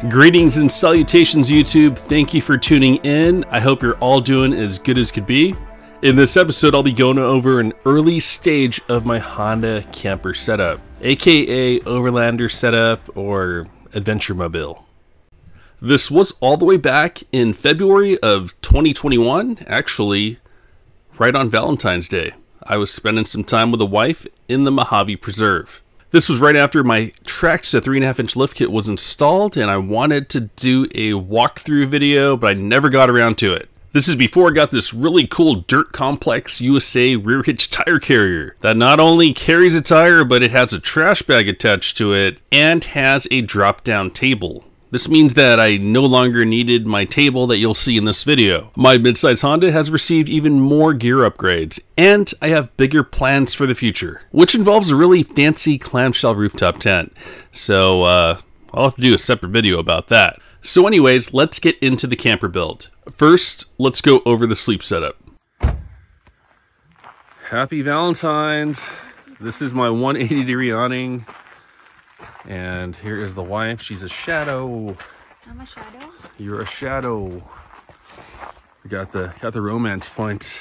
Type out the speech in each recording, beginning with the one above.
Greetings and salutations, YouTube. Thank you for tuning in. I hope you're all doing as good as could be. In this episode, I'll be going over an early stage of my Honda camper setup, aka Overlander setup or Adventure Mobile. This was all the way back in February of 2021, actually right on Valentine's Day. I was spending some time with the wife in the Mojave Preserve. This was right after my Traxa 3.5-inch lift kit was installed, and I wanted to do a walkthrough video, but I never got around to it. This is before I got this really cool Dirt Complex USA rear hitch tire carrier that not only carries a tire, but it has a trash bag attached to it and has a drop-down table. This means that I no longer needed my table that you'll see in this video. My midsize Honda has received even more gear upgrades, and I have bigger plans for the future, which involves a really fancy clamshell rooftop tent. So I'll have to do a separate video about that. So anyways, let's get into the camper build. First, let's go over the sleep setup. Happy Valentine's. This is my 180-degree awning. And here is the wife. She's a shadow. I'm a shadow? You're a shadow. We got the romance points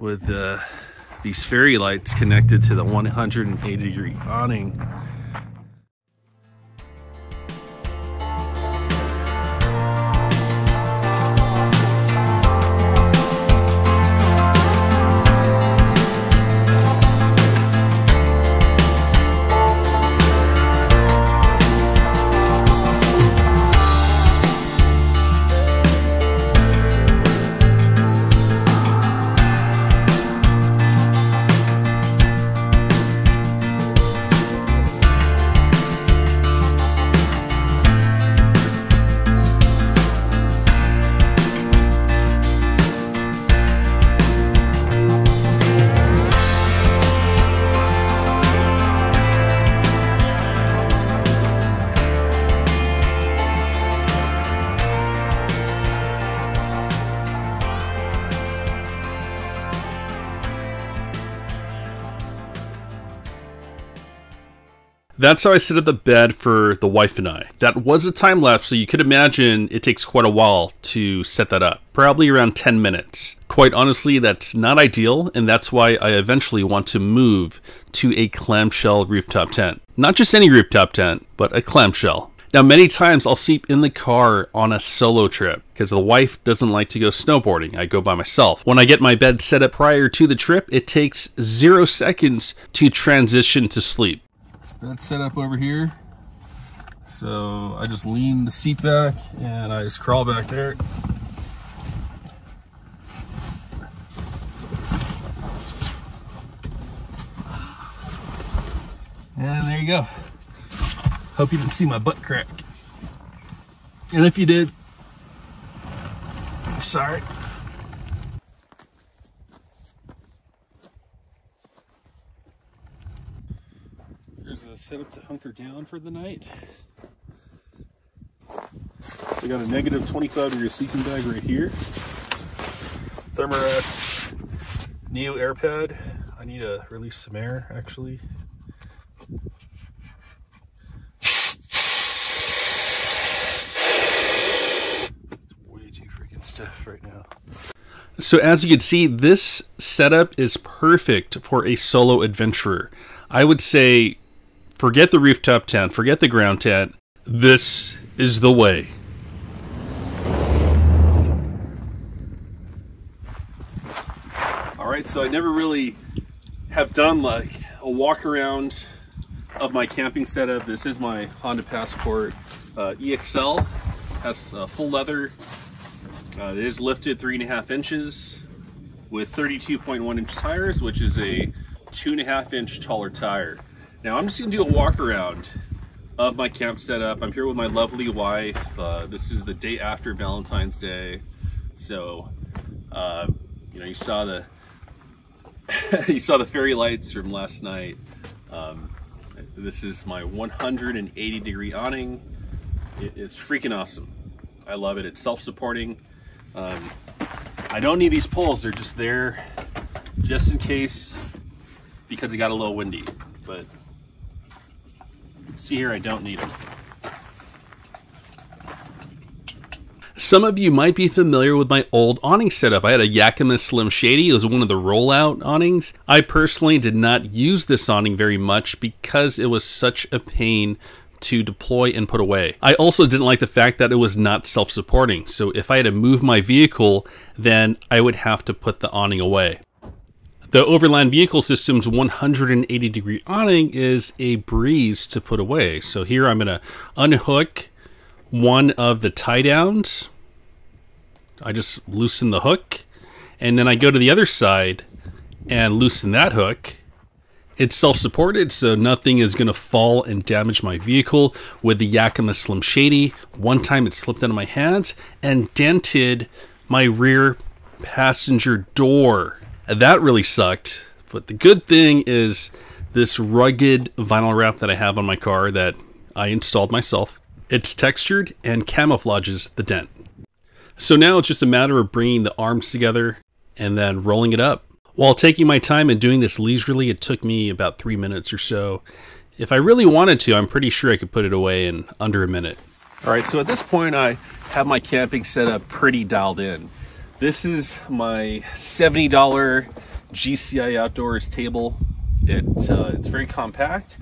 with these fairy lights connected to the 180-degree awning. That's how I set up the bed for the wife and I. That was a time lapse, so you could imagine it takes quite a while to set that up. Probably around 10 minutes. Quite honestly, that's not ideal, and that's why I eventually want to move to a clamshell rooftop tent. Not just any rooftop tent, but a clamshell. Now, many times I'll sleep in the car on a solo trip because the wife doesn't like to go snowboarding. I go by myself. When I get my bed set up prior to the trip, it takes 0 seconds to transition to sleep. Bed set up over here, so I just lean the seat back and I just crawl back there. And there you go. Hope you didn't see my butt crack. And if you did, I'm sorry. Here's a setup to hunker down for the night. We got a negative 25-degree sleeping bag right here. Thermarest Neo air pad. I need to release some air, actually. It's way too freaking stiff right now. So as you can see, this setup is perfect for a solo adventurer. I would say forget the rooftop tent, forget the ground tent. This is the way. Alright, so I never really have done like a walk around of my camping setup. This is my Honda Passport EXL. Has full leather. It is lifted 3.5 inches with 32.1-inch tires, which is a 2.5-inch taller tire. Now I'm just gonna do a walk around of my camp setup. I'm here with my lovely wife. This is the day after Valentine's Day, so you know, you saw the you saw the fairy lights from last night. This is my 180-degree awning. It is freaking awesome. I love it. It's self-supporting. I don't need these poles. They're just there just in case, because it got a little windy. But see here, I don't need them. Some of you might be familiar with my old awning setup. I had a Yakima Slim Shady. It was one of the rollout awnings. I personally did not use this awning very much because it was such a pain to deploy and put away. I also didn't like the fact that it was not self-supporting. So if I had to move my vehicle, then I would have to put the awning away. The Overland Vehicle System's 180-degree awning is a breeze to put away. So here I'm going to unhook one of the tie downs. I just loosen the hook, and then I go to the other side and loosen that hook. It's self-supported, so nothing is going to fall and damage my vehicle. With the Yakima Slim Shady, one time it slipped out of my hands and dented my rear passenger door. That really sucked, but the good thing is this rugged vinyl wrap that I have on my car that I installed myself. It's textured and camouflages the dent. So now it's just a matter of bringing the arms together and then rolling it up. While taking my time and doing this leisurely, it took me about 3 minutes or so. If I really wanted to, I'm pretty sure I could put it away in under a minute. All right, so at this point, I have my camping setup pretty dialed in. This is my $70 GCI Outdoors table. It's very compact,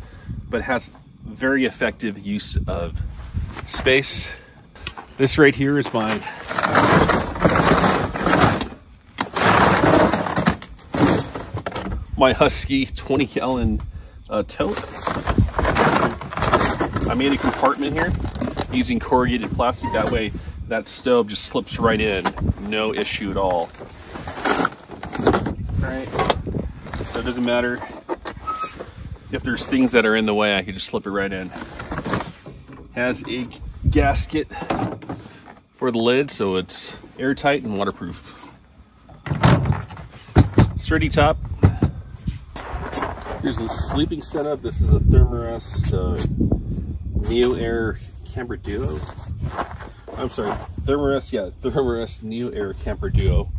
but has very effective use of space. This right here is my Husky 20-gallon tote. I made a compartment here using corrugated plastic. That way that stove just slips right in, no issue at all. All right, so it doesn't matter if there's things that are in the way, I can just slip it right in. Has a gasket for the lid, so it's airtight and waterproof. Sturdy top. Here's the sleeping setup. This is a Thermarest Neo Air Camper Duo. I'm sorry, Thermarest Neo Air Camper Duo.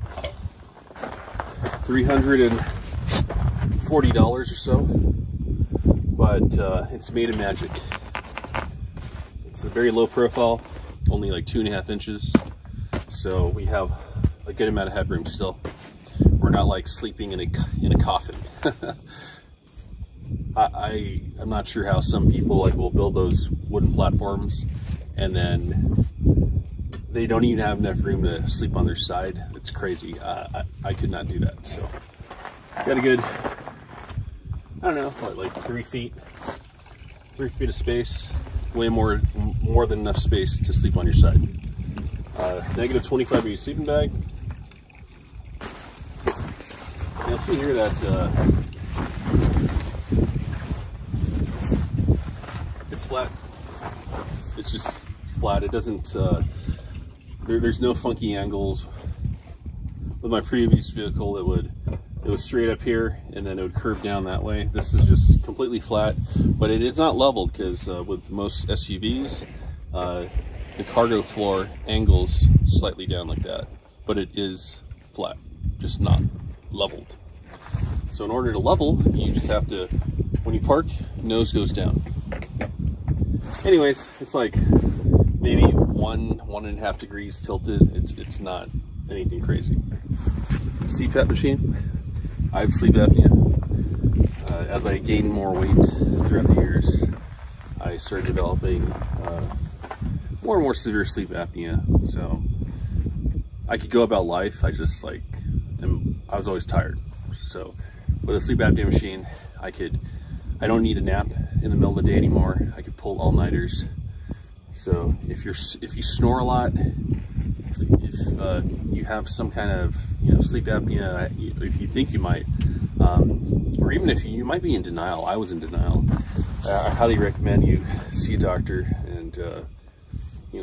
$340 or so, but it's made of magic. It's a very low profile, only like 2.5 inches, so we have a good amount of headroom still. We're not like sleeping in a coffin. I'm not sure how some people will build those wooden platforms and then they don't even have enough room to sleep on their side. It's crazy. I could not do that. So got a good, I don't know, what, like 3 feet of space. Way more than enough space to sleep on your side. Negative 25 degree sleeping bag. You'll see here that it's flat. It's just flat. It doesn't. There's no funky angles. With my previous vehicle, it was straight up here and then it would curve down that way. This is just completely flat, but it is not leveled because with most SUVs, the cargo floor angles slightly down like that, but it is flat, just not leveled. So in order to level, you just have to, when you park, nose goes down. Anyways, it's like maybe 1.5 degrees tilted. It's not anything crazy. CPAP machine. I have sleep apnea. As I gained more weight throughout the years, I started developing more and more severe sleep apnea. So I could go about life. I just I was always tired. So with a sleep apnea machine, I don't need a nap in the middle of the day anymore. I could pull all-nighters. So if you snore a lot, if you have some kind of sleep apnea, if you think you might, or even if you might be in denial. I was in denial. I highly recommend you see a doctor and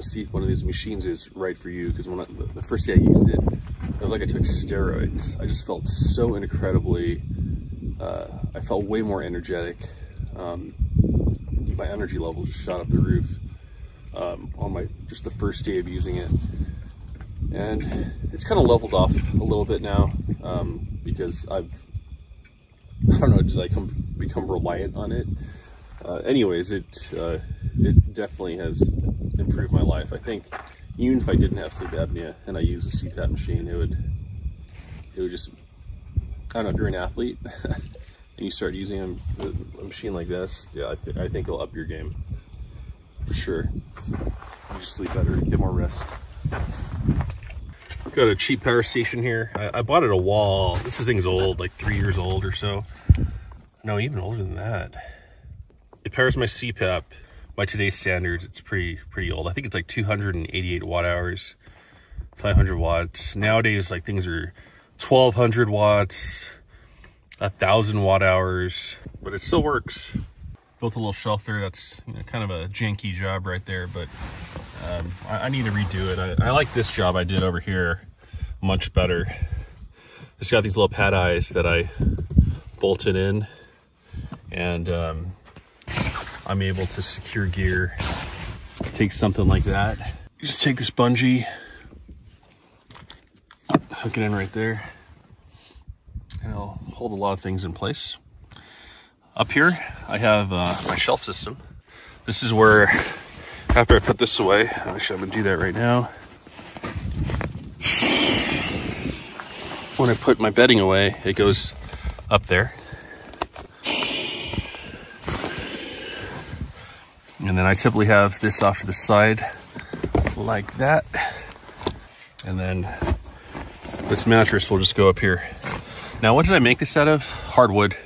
see if one of these machines is right for you. Because the first day I used it, it was like I took steroids. I just felt so incredibly. I felt way more energetic. My energy level just shot up the roof on just the first day of using it. And it's kind of leveled off a little bit now because I don't know, did I become reliant on it? Anyways, it definitely has improved my life. I think, even if I didn't have sleep apnea and I use a CPAP machine, it would just, I don't know, if you're an athlete and you start using a machine like this, yeah, I think it'll up your game for sure. You just sleep better, get more rest. Got a cheap power station here. I bought it at a wall. This thing's old, like 3 years old or so. No, even older than that. It powers my CPAP. By today's standards, it's pretty old. I think it's like 288 watt hours, 500 watts. Nowadays, like things are 1200 watts, 1000 watt hours, but it still works. Built a little shelf there. That's, you know, kind of a janky job right there, but I need to redo it. I like this job I did over here much better. It's got these little pad eyes that I bolted in, and I'm able to secure gear. Take something like that. You just take this bungee, hook it in right there, and it'll hold a lot of things in place. Up here, I have my shelf system. This is where, after I put this away, actually I'm gonna do that right now. When I put my bedding away, it goes up there. And then I typically have this off to the side like that. And then this mattress will just go up here. Now, what did I make this out of? Hardwood.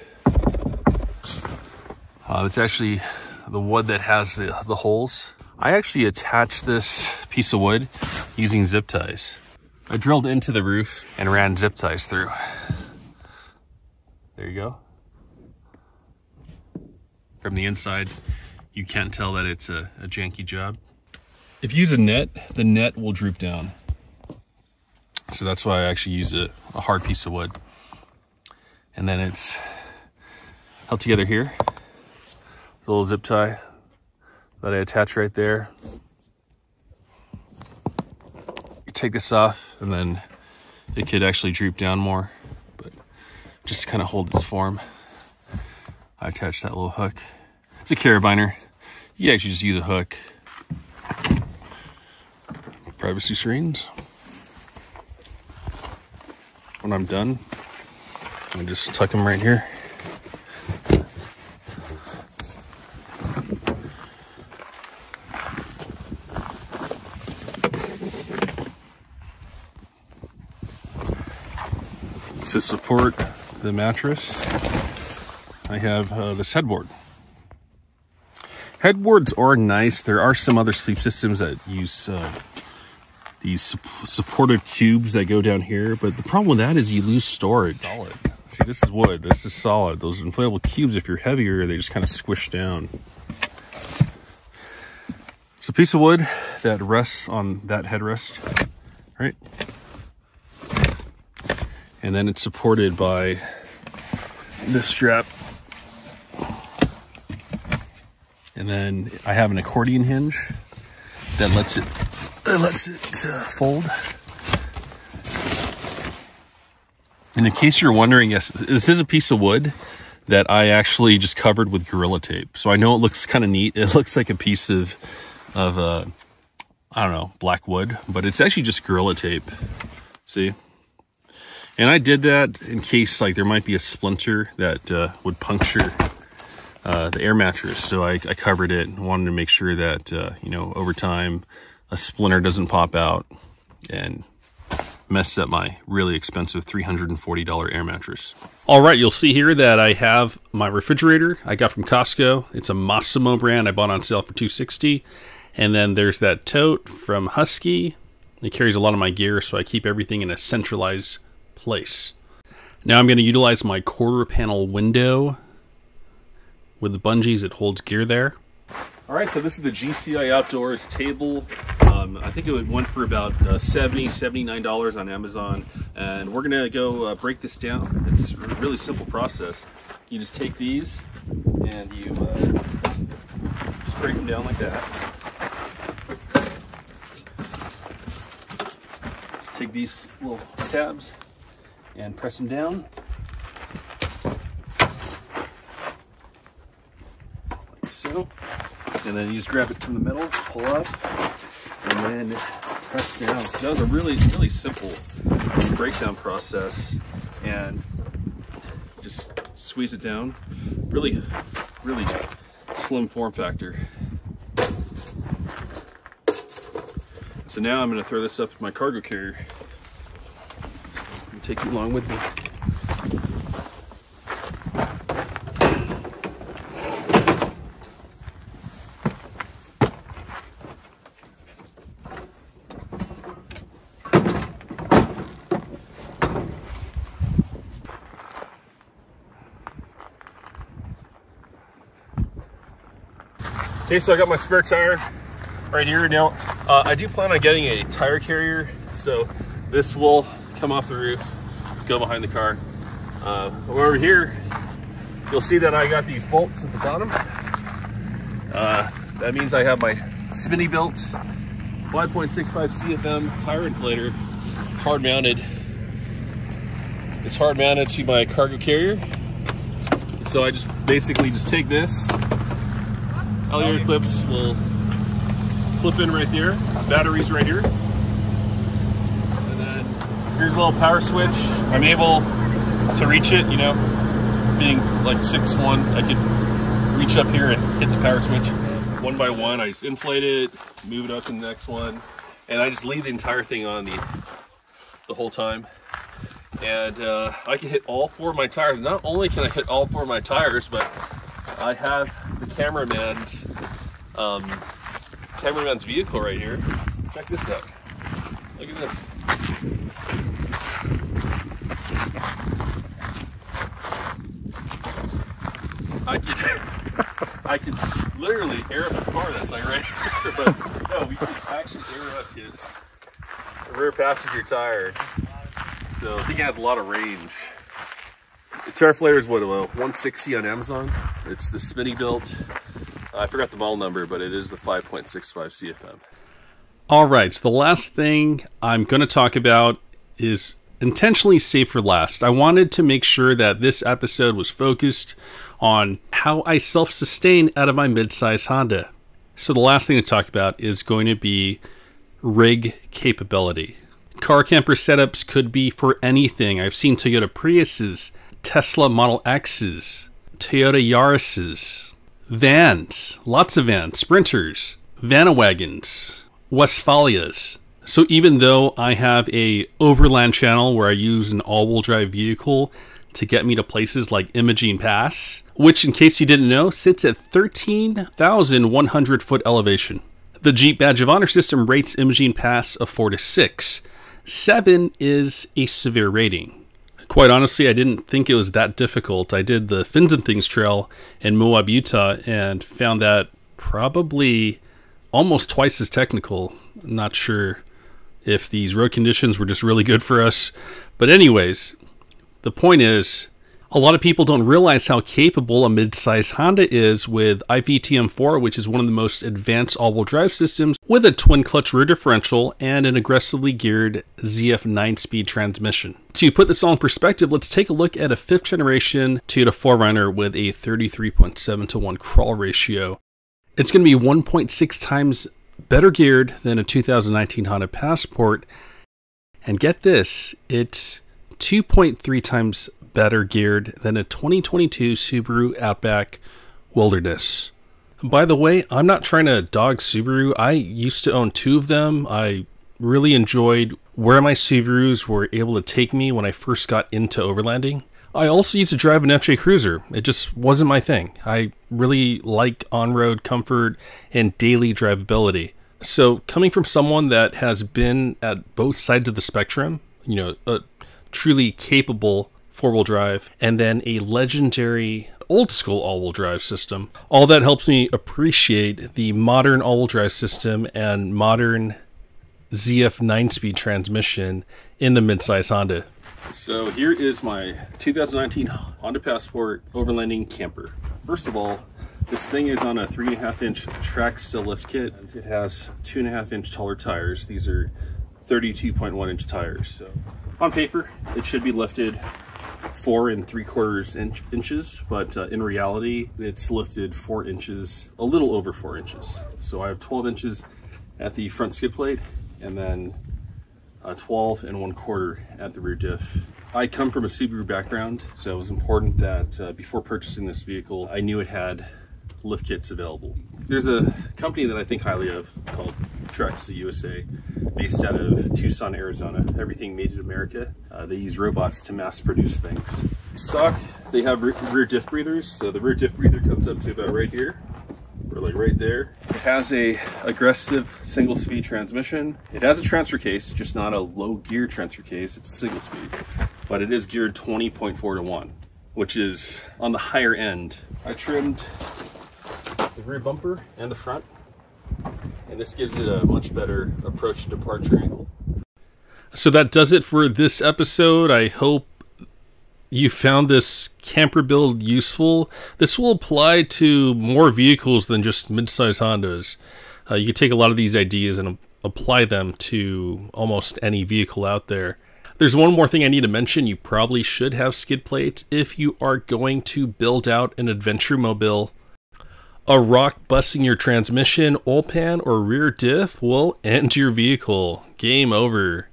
It's actually the wood that has the holes. I actually attached this piece of wood using zip ties. I drilled into the roof and ran zip ties through. There you go. From the inside, you can't tell that it's a janky job. If you use a net, the net will droop down. So that's why I actually use a hard piece of wood. And then it's held together here. A little zip tie that I attach right there. You take this off and then it could actually droop down more, but just to kind of hold its form, I attach that little hook. It's a carabiner. You can actually just use a hook. Privacy screens. When I'm done, I just tuck them right here. To support the mattress, I have this headboard. Headboards are nice. There are some other sleep systems that use these supported cubes that go down here, but the problem with that is you lose storage. Solid. See, this is wood. This is solid. Those inflatable cubes, if you're heavier, they just kind of squish down. It's a piece of wood that rests on that headrest, right? And then it's supported by this strap. And then I have an accordion hinge that lets it fold. And in case you're wondering, yes, this is a piece of wood that I actually just covered with Gorilla Tape. So I know it looks kind of neat. It looks like a piece of I don't know, black wood, but it's actually just Gorilla Tape. See? And I did that in case like there might be a splinter that would puncture the air mattress. So I covered it and wanted to make sure that, you know, over time, a splinter doesn't pop out and mess up my really expensive $340 air mattress. All right, you'll see here that I have my refrigerator I got from Costco. It's a Massimo brand I bought on sale for $260. And then there's that tote from Husky. It carries a lot of my gear, so I keep everything in a centralized place. Now I'm going to utilize my quarter panel window with the bungees. It holds gear there. All right, so this is the GCI Outdoors table. I think it went for about $70, $79 on Amazon. And we're gonna go break this down. It's a really simple process. You just take these and you just break them down like that. Just take these little tabs and press them down. Like so. And then you just grab it from the middle, pull up, and then press down. So that was a really simple breakdown process, and just squeeze it down. Really slim form factor. So now I'm going to throw this up to my cargo carrier and take it along with me. Okay, so I got my spare tire right here. Now, I do plan on getting a tire carrier, so this will come off the roof, go behind the car. Over here, you'll see that I got these bolts at the bottom. That means I have my smittybilt 5.65 CFM tire inflator hard mounted. It's hard mounted to my cargo carrier. So I just basically just take this. All your clips will clip in right there. Batteries right here. And then here's a little power switch. I'm able to reach it, you know, being like 6'1", I could reach up here and hit the power switch. One by one, I just inflate it, move it up to the next one, and I just leave the entire thing on the whole time. And I can hit all 4 of my tires. Not only can I hit all 4 of my tires, but I have the cameraman's vehicle right here. Check this out. Look at this. I could literally air up the car that's like right here, but no, we can actually air up his rear passenger tire. So I think it has a lot of range. The tire inflator is what, about 160 on Amazon. It's the smittybilt. I forgot the model number, but it is the 5.65 CFM. All right, so the last thing I'm going to talk about is intentionally saved for last. I wanted to make sure that this episode was focused on how I self-sustain out of my mid-size Honda. So the last thing to talk about is going to be rig capability. Car camper setups could be for anything. I've seen Toyota Priuses, Tesla Model X's, Toyota Yaris's, vans, lots of vans, Sprinters, Vanawagons, Westphalias. So even though I have a overland channel where I use an all-wheel drive vehicle to get me to places like Imogene Pass, which in case you didn't know, sits at 13,100 foot elevation. The Jeep Badge of Honor system rates Imogene Pass a 4 to 6. 7 is a severe rating. Quite honestly, I didn't think it was that difficult. I did the Fins and Things Trail in Moab, Utah, and found that probably almost twice as technical. I'm not sure if these road conditions were just really good for us. But anyways, the point is, a lot of people don't realize how capable a mid-size Honda is with IVTM4, which is one of the most advanced all-wheel drive systems with a twin-clutch rear differential and an aggressively geared ZF 9-speed transmission. To put this all in perspective, let's take a look at a 5th generation Toyota 4Runner with a 33.7 to 1 crawl ratio. It's going to be 1.6 times better geared than a 2019 Honda Passport. And get this, it's 2.3 times better geared than a 2022 Subaru Outback Wilderness. By the way, I'm not trying to dog Subaru. I used to own 2 of them. I really enjoyed where my Subarus were able to take me when I first got into overlanding. I also used to drive an FJ Cruiser. It just wasn't my thing. I really like on-road comfort and daily drivability. So coming from someone that has been at both sides of the spectrum, you know, a truly capable 4-wheel drive, and then a legendary old school all-wheel drive system, all that helps me appreciate the modern all-wheel drive system and modern ZF 9-speed transmission in the midsize Honda. So here is my 2019 Honda Passport overlanding camper. First of all, this thing is on a 3.5-inch track still lift kit. It has 2.5-inch taller tires. These are 32.1-inch tires. So on paper, it should be lifted 4 3/4 inches, but in reality, it's lifted 4 inches, a little over 4 inches. So I have 12 inches at the front skid plate and then 12 1/4 at the rear diff. I come from a Subaru background, so it was important that before purchasing this vehicle, I knew it had lift kits available. There's a company that I think highly of called Mattress USA, based out of Tucson, Arizona. Everything made in America. They use robots to mass produce things. Stock, they have rear diff breathers. So the rear diff breather comes up to about right here, or like right there. It has a aggressive single speed transmission. It has a transfer case, just not a low gear transfer case. It's a single speed, but it is geared 20.4 to 1, which is on the higher end. I trimmed the rear bumper and the front, and this gives it a much better approach and departure angle. So that does it for this episode. I hope you found this camper build useful. This will apply to more vehicles than just mid-size Hondas. You can take a lot of these ideas and apply them to almost any vehicle out there. There's one more thing I need to mention. You probably should have skid plates if you are going to build out an adventure mobile. A rock busting your transmission, oil pan, or rear diff will end your vehicle. Game over.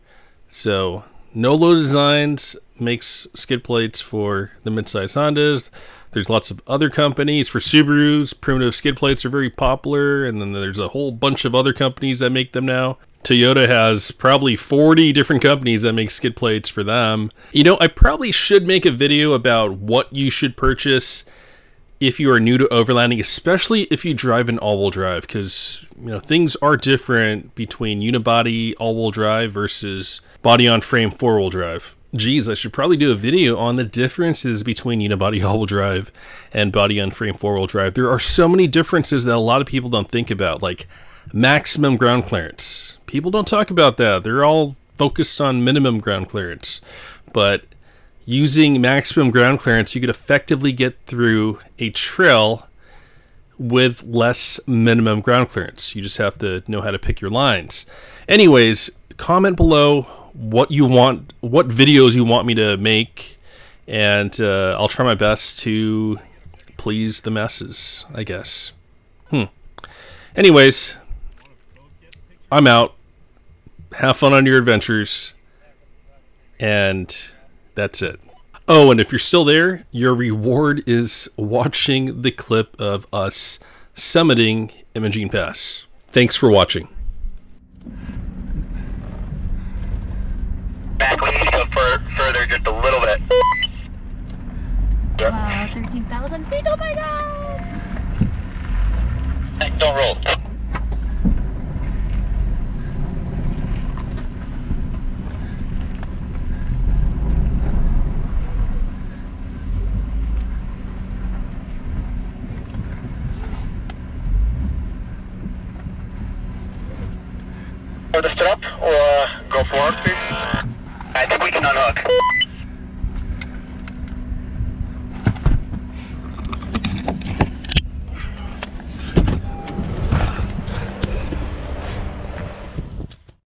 So, No Low Designs makes skid plates for the midsize Hondas. There's lots of other companies. For Subarus, primitive skid plates are very popular, and then there's a whole bunch of other companies that make them now. Toyota has probably 40 different companies that make skid plates for them. You know, I probably should make a video about what you should purchase if you are new to overlanding, especially if you drive an all-wheel drive, because you know things are different between unibody all-wheel drive versus body-on-frame four-wheel drive. Geez, I should probably do a video on the differences between unibody all-wheel drive and body-on-frame four-wheel drive. There are so many differences that a lot of people don't think about, like maximum ground clearance. People don't talk about that. They're all focused on minimum ground clearance, but using maximum ground clearance, you could effectively get through a trail with less minimum ground clearance. You just have to know how to pick your lines. Anyways, comment below what you want, what videos you want me to make, and I'll try my best to please the masses, I guess. Anyways, I'm out. Have fun on your adventures, and that's it. Oh, and if you're still there, your reward is watching the clip of us summiting Imogene Pass. Thanks for watching. Back, we need to go further just a little bit. Wow, 13,000 feet, oh my god! Hey, don't roll. Or to step up, or go forward, please. I think we can unhook.